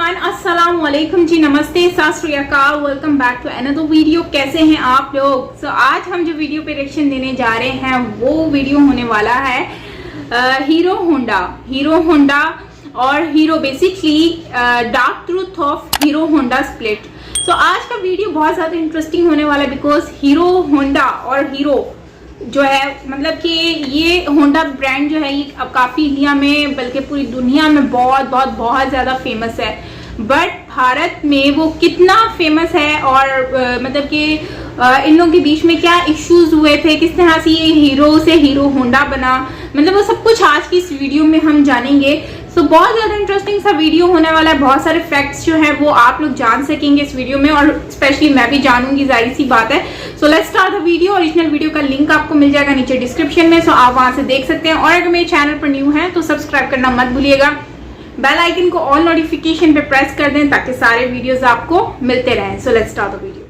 Everyone, अस्सलाम वालेकुम जी, नमस्ते, सत श्री अकाल, welcome back to another video. कैसे हैं आप लोग? आज हम जो वीडियो पे रिएक्शन देने जा रहे हैं वो वीडियो होने वाला है हीरो होंडा और Hero basically dark truth of Hero Honda split. So आज का वीडियो बहुत ज़्यादा इंटरेस्टिंग होने वाला है बिकॉज हीरो होंडा और हीरो जो है, मतलब कि ये होंडा ब्रांड जो है ये अब काफ़ी इंडिया में बल्कि पूरी दुनिया में बहुत ज़्यादा फेमस है। बट भारत में वो कितना फेमस है और मतलब कि इन लोगों के बीच में क्या इश्यूज हुए थे, किस तरह से ये हीरो से हीरो होंडा बना, मतलब वो सब कुछ आज की इस वीडियो में हम जानेंगे। सो बहुत ज़्यादा इंटरेस्टिंग सा वीडियो होने वाला है। बहुत सारे फैक्ट्स जो है वो आप लोग जान सकेंगे इस वीडियो में और स्पेशली मैं भी जानूंगी, जाहिर सी बात है। So let's start the video. Original video का लिंक आपको मिल जाएगा नीचे डिस्क्रिप्शन में, सो आप वहां से देख सकते हैं। और अगर मेरे चैनल पर न्यू है तो सब्सक्राइब करना मत भूलिएगा, बेल आइकन को ऑल नोटिफिकेशन पे प्रेस कर दें ताकि सारे वीडियोस आपको मिलते रहें। So let's start the video.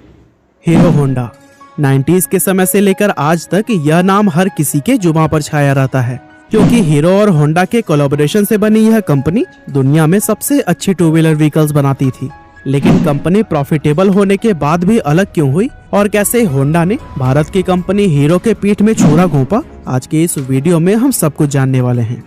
Hero Honda 90s के समय से लेकर आज तक यह नाम हर किसी के जुबान पर छाया रहता है, क्योंकि हीरो और होंडा के कोलैबोरेशन से बनी यह कंपनी दुनिया में सबसे अच्छी टू व्हीलर व्हीकल्स बनाती थी। लेकिन कंपनी प्रॉफिटेबल होने के बाद भी अलग क्यों हुई और कैसे होंडा ने भारत की कंपनी हीरो के पीठ में छुरा घोंपा, आज के इस वीडियो में हम सब कुछ जानने वाले हैं।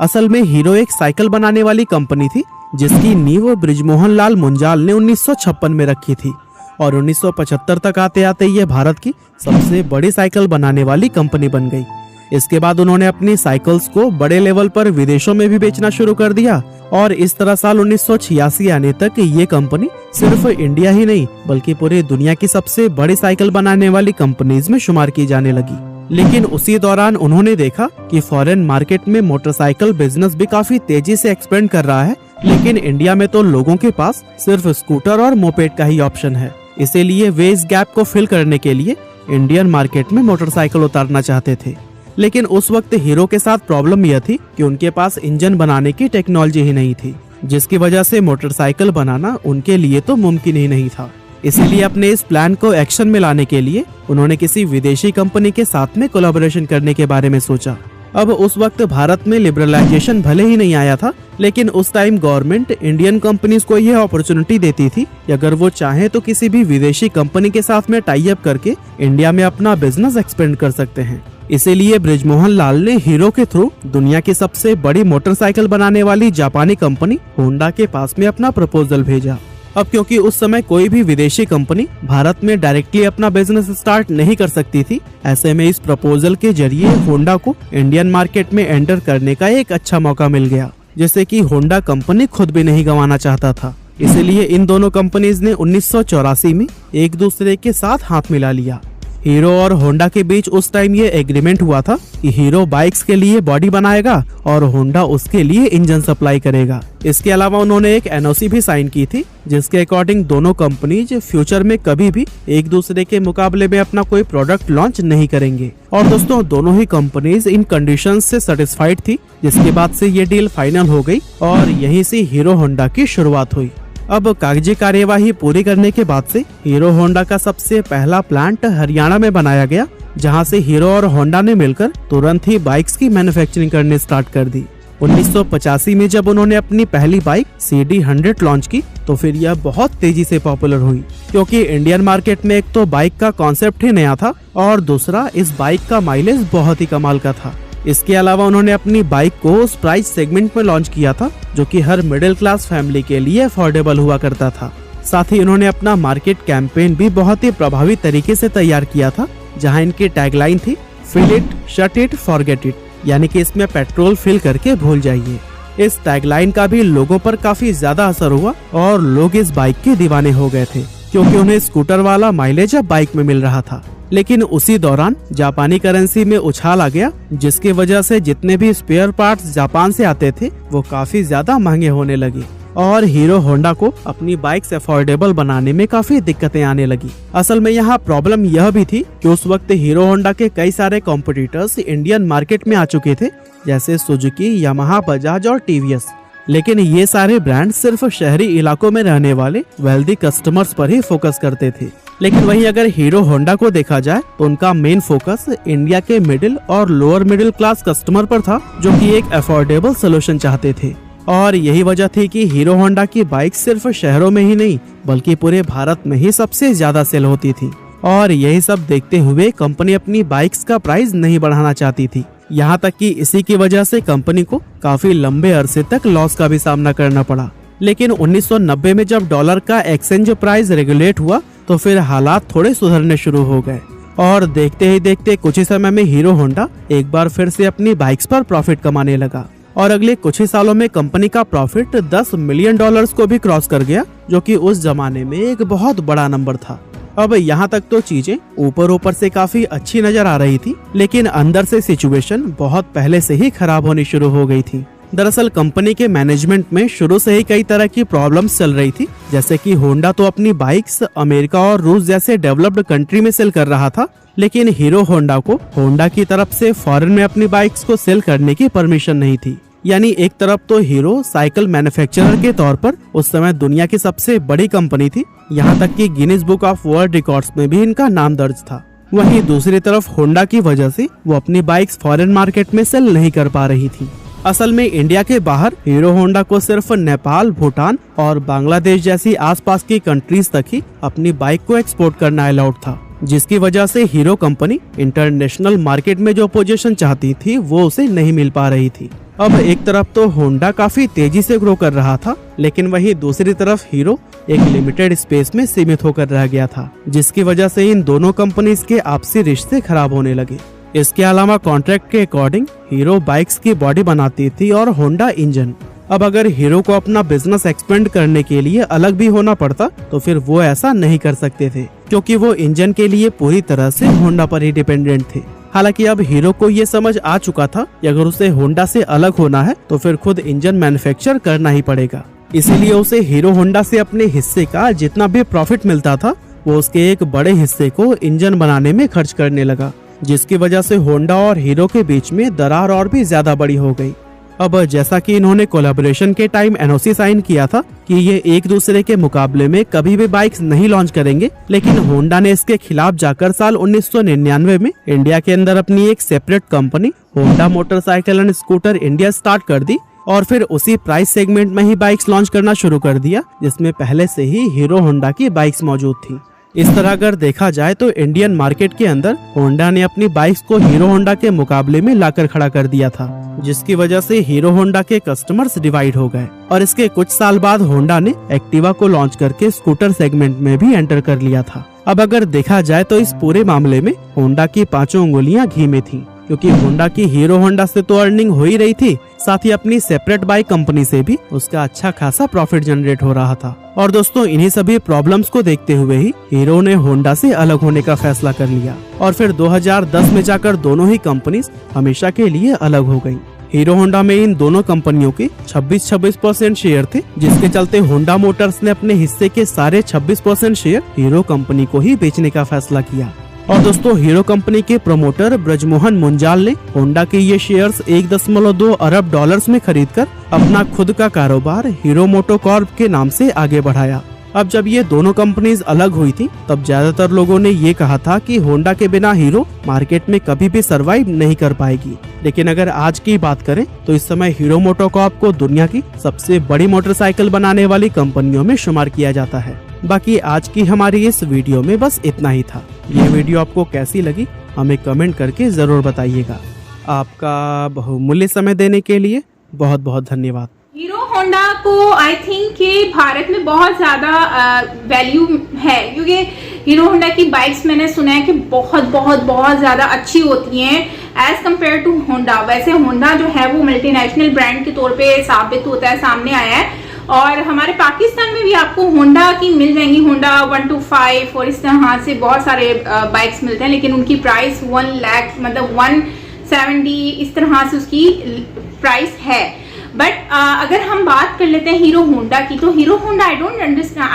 असल में हीरो एक साइकिल बनाने वाली कंपनी थी जिसकी नींव बृजमोहन लाल मुंजाल ने 1956 में रखी थी और 1975 तक आते आते ये भारत की सबसे बड़ी साइकिल बनाने वाली कंपनी बन गई। इसके बाद उन्होंने अपनी साइकिल्स को बड़े लेवल पर विदेशों में भी बेचना शुरू कर दिया और इस तरह साल 1986 आने तक ये कंपनी सिर्फ इंडिया ही नहीं बल्कि पूरी दुनिया की सबसे बड़ी साइकिल बनाने वाली कंपनीज में शुमार की जाने लगी। लेकिन उसी दौरान उन्होंने देखा कि फॉरेन मार्केट में मोटरसाइकिल बिजनेस भी काफी तेजी से एक्सपेंड कर रहा है, लेकिन इंडिया में तो लोगों के पास सिर्फ स्कूटर और मोपेड का ही ऑप्शन है। इसीलिए वे इस गैप को फिल करने के लिए इंडियन मार्केट में मोटरसाइकिल उतारना चाहते थे। लेकिन उस वक्त हीरो के साथ प्रॉब्लम यह थी कि उनके पास इंजन बनाने की टेक्नोलॉजी ही नहीं थी, जिसकी वजह से मोटरसाइकिल बनाना उनके लिए तो मुमकिन ही नहीं था। इसीलिए अपने इस प्लान को एक्शन में लाने के लिए उन्होंने किसी विदेशी कंपनी के साथ में कोलैबोरेशन करने के बारे में सोचा। अब उस वक्त भारत में लिबरलाइजेशन भले ही नहीं आया था, लेकिन उस टाइम गवर्नमेंट इंडियन कंपनीज को यह अपॉर्चुनिटी देती थी कि अगर वो चाहे तो किसी भी विदेशी कंपनी के साथ में टाई अप करके इंडिया में अपना बिजनेस एक्सपेंड कर सकते हैं। इसीलिए बृजमोहन लाल ने हीरो के थ्रू दुनिया की सबसे बड़ी मोटरसाइकिल बनाने वाली जापानी कंपनी होंडा के पास में अपना प्रपोजल भेजा। अब क्योंकि उस समय कोई भी विदेशी कंपनी भारत में डायरेक्टली अपना बिजनेस स्टार्ट नहीं कर सकती थी, ऐसे में इस प्रपोजल के जरिए होंडा को इंडियन मार्केट में एंटर करने का एक अच्छा मौका मिल गया, जैसे कि होंडा कंपनी खुद भी नहीं गंवाना चाहता था। इसीलिए इन दोनों कंपनीज ने 1984 में एक दूसरे के साथ हाथ मिला लिया। हीरो और होंडा के बीच उस टाइम ये एग्रीमेंट हुआ था कि हीरो बाइक्स के लिए बॉडी बनाएगा और होंडा उसके लिए इंजन सप्लाई करेगा। इसके अलावा उन्होंने एक एनओसी भी साइन की थी जिसके अकॉर्डिंग दोनों कंपनीज फ्यूचर में कभी भी एक दूसरे के मुकाबले में अपना कोई प्रोडक्ट लॉन्च नहीं करेंगे। और दोस्तों, दोनों ही कंपनीज इन कंडीशंस से सेटिस्फाइड थी, जिसके बाद से ये डील फाइनल हो गई और यहीं से हीरो होंडा की शुरुआत हुई। अब कागजी कार्यवाही पूरी करने के बाद से हीरो होंडा का सबसे पहला प्लांट हरियाणा में बनाया गया, जहां से हीरो और होंडा ने मिलकर तुरंत ही बाइक्स की मैन्युफैक्चरिंग करने स्टार्ट कर दी। 1985 में जब उन्होंने अपनी पहली बाइक CD100 लॉन्च की तो फिर यह बहुत तेजी से पॉपुलर हुई, क्योंकि इंडियन मार्केट में एक तो बाइक का कॉन्सेप्ट ही नया था और दूसरा इस बाइक का माइलेज बहुत ही कमाल का था। इसके अलावा उन्होंने अपनी बाइक को उस प्राइस सेगमेंट में लॉन्च किया था जो कि हर मिडिल क्लास फैमिली के लिए अफोर्डेबल हुआ करता था। साथ ही उन्होंने अपना मार्केट कैंपेन भी बहुत ही प्रभावी तरीके से तैयार किया था, जहां इनकी टैगलाइन थी fill it, shut it, forget it, यानी कि इसमें पेट्रोल फिल करके भूल जाइए। इस टैगलाइन का भी लोगों पर काफी ज्यादा असर हुआ और लोग इस बाइक के दीवाने हो गए थे, क्योंकि उन्हें स्कूटर वाला माइलेज अब बाइक में मिल रहा था। लेकिन उसी दौरान जापानी करेंसी में उछाल आ गया, जिसकी वजह से जितने भी स्पेयर पार्ट्स जापान से आते थे वो काफी ज्यादा महंगे होने लगे और हीरो होंडा को अपनी बाइक्स अफोर्डेबल बनाने में काफी दिक्कतें आने लगी। असल में यहाँ प्रॉब्लम यह भी थी कि उस वक्त हीरो होंडा के कई सारे कॉम्पिटिटर्स इंडियन मार्केट में आ चुके थे, जैसे सुजुकी, यामाहा, बजाज और टीवीएस। लेकिन ये सारे ब्रांड सिर्फ शहरी इलाकों में रहने वाले वेल्दी कस्टमर्स पर ही फोकस करते थे। लेकिन वहीं अगर हीरो होंडा को देखा जाए तो उनका मेन फोकस इंडिया के मिडिल और लोअर मिडिल क्लास कस्टमर पर था, जो कि एक अफोर्डेबल सोल्यूशन चाहते थे। और यही वजह थी कि हीरो होंडा की बाइक सिर्फ शहरों में ही नहीं बल्कि पूरे भारत में ही सबसे ज्यादा सेल होती थी। और यही सब देखते हुए कंपनी अपनी बाइक्स का प्राइस नहीं बढ़ाना चाहती थी। यहाँ तक कि इसी की वजह से कंपनी को काफी लंबे अरसे तक लॉस का भी सामना करना पड़ा। लेकिन 1990 में जब डॉलर का एक्सचेंज प्राइस रेगुलेट हुआ तो फिर हालात थोड़े सुधरने शुरू हो गए और देखते ही देखते कुछ ही समय में हीरो होंडा एक बार फिर से अपनी बाइक्स पर प्रॉफिट कमाने लगा और अगले कुछ ही सालों में कंपनी का प्रॉफिट $10 मिलियन को भी क्रॉस कर गया, जो कि उस जमाने में एक बहुत बड़ा नंबर था। अब यहाँ तक तो चीजें ऊपर से काफी अच्छी नजर आ रही थी, लेकिन अंदर से सिचुएशन बहुत पहले से ही खराब होनी शुरू हो गई थी। दरअसल कंपनी के मैनेजमेंट में शुरू से ही कई तरह की प्रॉब्लम्स चल रही थी, जैसे कि होंडा तो अपनी बाइक्स अमेरिका और रूस जैसे डेवलप्ड कंट्री में सेल कर रहा था, लेकिन हीरो होंडा को होंडा की तरफ से फॉरेन में अपनी बाइक्स को सेल करने की परमिशन नहीं थी। यानी एक तरफ तो हीरो साइकिल मैन्युफैक्चरर के तौर पर उस समय दुनिया की सबसे बड़ी कंपनी थी, यहाँ तक कि Guinness book of world records में भी इनका नाम दर्ज था। वहीं दूसरी तरफ होंडा की वजह से वो अपनी बाइक्स फॉरेन मार्केट में सेल नहीं कर पा रही थी। असल में इंडिया के बाहर हीरो होंडा को सिर्फ नेपाल, भूटान और बांग्लादेश जैसी आसपास की कंट्रीज तक ही अपनी बाइक को एक्सपोर्ट करना अलाउड था, जिसकी वजह से हीरो कंपनी इंटरनेशनल मार्केट में जो पोजीशन चाहती थी वो उसे नहीं मिल पा रही थी। अब एक तरफ तो होंडा काफी तेजी से ग्रो कर रहा था, लेकिन वहीं दूसरी तरफ हीरो एक लिमिटेड स्पेस में सीमित होकर रह गया था, जिसकी वजह से इन दोनों कंपनीज के आपसी रिश्ते खराब होने लगे। इसके अलावा कॉन्ट्रैक्ट के अकॉर्डिंग हीरो बाइक्स की बॉडी बनाती थी और होंडा इंजन। अब अगर हीरो को अपना बिजनेस एक्सपेंड करने के लिए अलग भी होना पड़ता तो फिर वो ऐसा नहीं कर सकते थे, क्योंकि वो इंजन के लिए पूरी तरह से होंडा पर ही डिपेंडेंट थे। हालांकि अब हीरो को ये समझ आ चुका था कि अगर उसे होंडा से अलग होना है तो फिर खुद इंजन मैन्युफैक्चर करना ही पड़ेगा। इसीलिए उसे हीरो होंडा से अपने हिस्से का जितना भी प्रॉफिट मिलता था वो उसके एक बड़े हिस्से को इंजन बनाने में खर्च करने लगा, जिसकी वजह से होंडा और हीरो के बीच में दरार और भी ज्यादा बड़ी हो गई। अब जैसा कि इन्होंने कोलैबोरेशन के टाइम एनओसी साइन किया था कि ये एक दूसरे के मुकाबले में कभी भी बाइक्स नहीं लॉन्च करेंगे, लेकिन होंडा ने इसके खिलाफ जाकर साल 1999 में इंडिया के अंदर अपनी एक separate company Honda motorcycle and scooter India start कर दी और फिर उसी प्राइस सेगमेंट में ही बाइक्स लॉन्च करना शुरू कर दिया, जिसमें पहले से ही हीरो होंडा की बाइक्स मौजूद थी। इस तरह अगर देखा जाए तो इंडियन मार्केट के अंदर होंडा ने अपनी बाइक्स को हीरो होंडा के मुकाबले में लाकर खड़ा कर दिया था, जिसकी वजह से हीरो होंडा के कस्टमर्स डिवाइड हो गए और इसके कुछ साल बाद होंडा ने एक्टिवा को लॉन्च करके स्कूटर सेगमेंट में भी एंटर कर लिया था। अब अगर देखा जाए तो इस पूरे मामले में होंडा की 5 उंगलियां घी में थी, क्योंकि होंडा की हीरो होंडा से तो अर्निंग हो ही रही थी, साथ ही अपनी सेपरेट बाइक कंपनी से भी उसका अच्छा खासा प्रॉफिट जनरेट हो रहा था। और दोस्तों इन्हीं सभी प्रॉब्लम्स को देखते हुए ही हीरो ने होंडा से अलग होने का फैसला कर लिया और फिर 2010 में जाकर दोनों ही कंपनीज हमेशा के लिए अलग हो गयी। हीरो होंडा में इन दोनों कंपनियों के 26% शेयर थे, जिसके चलते होंडा मोटर्स ने अपने हिस्से के सारे 26% शेयर हीरो कंपनी को ही बेचने का फैसला किया। और दोस्तों हीरो कंपनी के प्रमोटर ब्रजमोहन मुंजाल ने होंडा के ये शेयर्स 1.2 अरब डॉलर्स में खरीदकर अपना खुद का कारोबार हीरो मोटोकॉर्प के नाम से आगे बढ़ाया। अब जब ये दोनों कंपनीज अलग हुई थी तब ज्यादातर लोगों ने ये कहा था कि होंडा के बिना हीरो मार्केट में कभी भी सरवाइव नहीं कर पाएगी, लेकिन अगर आज की बात करें तो इस समय हीरो मोटोकॉर्प को दुनिया की सबसे बड़ी मोटरसाइकिल बनाने वाली कंपनियों में शुमार किया जाता है। बाकी आज की हमारी इस वीडियो में बस इतना ही था। ये वीडियो आपको कैसी लगी हमें कमेंट करके जरूर बताइएगा। आपका बहुमूल्य समय देने के लिए बहुत बहुत धन्यवाद। हीरो होंडा को आई थिंक कि भारत में बहुत ज़्यादा वैल्यू है, क्योंकि हीरो होंडा की बाइक्स मैंने सुना है कि बहुत ज़्यादा अच्छी होती हैं एज कम्पेयर टू होंडा। वैसे होंडा जो है वो मल्टीनेशनल ब्रांड के तौर पे साबित होता है, सामने आया है, और हमारे पाकिस्तान में भी आपको होंडा की मिल जाएंगी, होंडा 125 और इस तरह से बहुत सारे बाइक्स मिलते हैं, लेकिन उनकी प्राइस 1 लाख मतलब 170 इस तरह से उसकी प्राइस है। बट अगर हम बात कर लेते हैं हीरो होंडा की, तो hero Honda I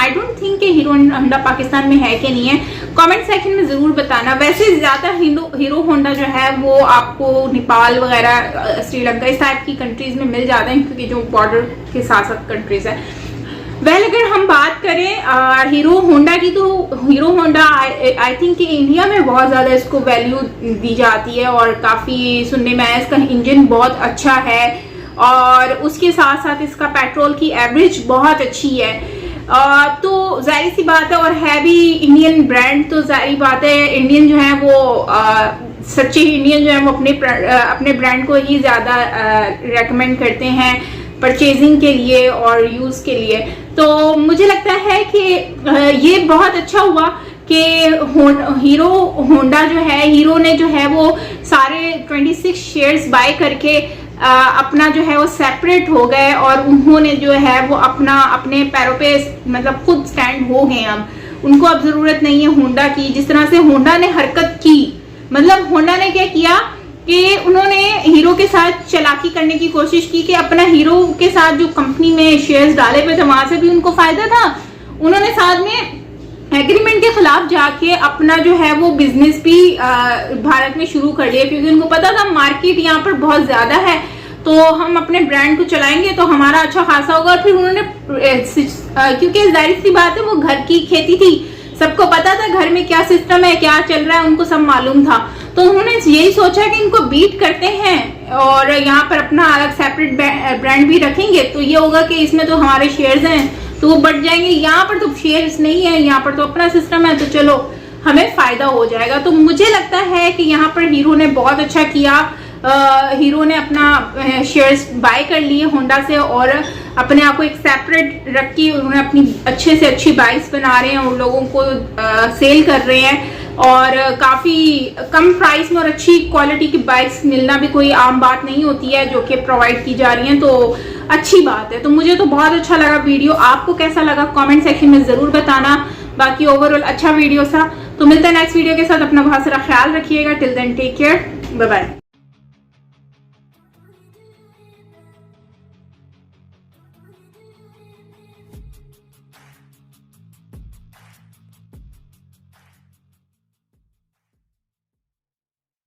don't think कि हीरो होंडा पाकिस्तान में है कि नहीं है, कमेंट सेक्शन में जरूर बताना। वैसे ज्यादा हीरो होंडा जो है वो आपको नेपाल वगैरह, श्रीलंका इस टाइप की कंट्रीज में मिल जाते हैं, क्योंकि जो बॉर्डर के साथ कंट्रीज है। अगर हम बात करें हीरो होंडा की, तो हीरो होंडा आई थिंक कि इंडिया में बहुत ज्यादा इसको वैल्यू दी जाती है और काफी सुनने में आया, इसका इंजन बहुत अच्छा है और उसके साथ साथ इसका पेट्रोल की एवरेज बहुत अच्छी है। तो जाहिर सी बात है, और है भी इंडियन ब्रांड, तो जाहिर बात है इंडियन जो है वो सच्चे इंडियन जो है वो अपने ब्रांड को ही ज़्यादा रेकमेंड करते हैं परचेजिंग के लिए और यूज़ के लिए। तो मुझे लगता है कि ये बहुत अच्छा हुआ कि हीरो होंडा जो है, हीरो ने जो है वो सारे 26 शेयर्स बाय करके अपना जो है वो सेपरेट हो गए और उन्होंने जो है वो अपने पैरों पे मतलब खुद स्टैंड हो गए। अब उनको अब जरूरत नहीं है होंडा की। जिस तरह से होंडा ने हरकत की, मतलब होंडा ने क्या किया कि उन्होंने हीरो के साथ चालाकी करने की कोशिश की कि अपना हीरो के साथ जो कंपनी में शेयर्स डाले हुए थे वहां से भी उनको फायदा था। उन्होंने साथ में एग्रीमेंट के खिलाफ जाके अपना जो है वो बिजनेस भी भारत में शुरू कर लिया, क्योंकि उनको पता था मार्केट यहाँ पर बहुत ज्यादा है, तो हम अपने ब्रांड को चलाएंगे तो हमारा अच्छा खासा होगा। और फिर उन्होंने क्योंकि जाहिर सी बात है वो घर की खेती थी, सबको पता था घर में क्या सिस्टम है, क्या चल रहा है, उनको सब मालूम था। तो उन्होंने यही सोचा कि इनको बीट करते हैं और यहाँ पर अपना अलग सेपरेट ब्रांड भी रखेंगे, तो ये होगा कि इसमें तो हमारे शेयर्स हैं तो वो बढ़ जाएंगे। यहाँ पर तो शेयर्स नहीं है, यहाँ पर तो अपना सिस्टम है, तो चलो हमें फायदा हो जाएगा। तो मुझे लगता है कि यहाँ पर हीरो ने बहुत अच्छा किया। हीरो ने अपना शेयर्स बाय कर लिए होंडा से और अपने आप को एक सेपरेट रख के उन्होंने अपनी अच्छे से अच्छी बाइक्स बना रहे हैं और लोगों को सेल कर रहे हैं। और काफ़ी कम प्राइस में और अच्छी क्वालिटी की बाइक्स मिलना भी कोई आम बात नहीं होती है, जो कि प्रोवाइड की जा रही हैं, तो अच्छी बात है। तो मुझे तो बहुत अच्छा लगा वीडियो। आपको कैसा लगा कमेंट सेक्शन में ज़रूर बताना। बाकी ओवरऑल अच्छा वीडियो था। तो मिलता है नेक्स्ट वीडियो के साथ। अपना बहुत सारा ख्याल रखिएगा। Till then take care, bye bye.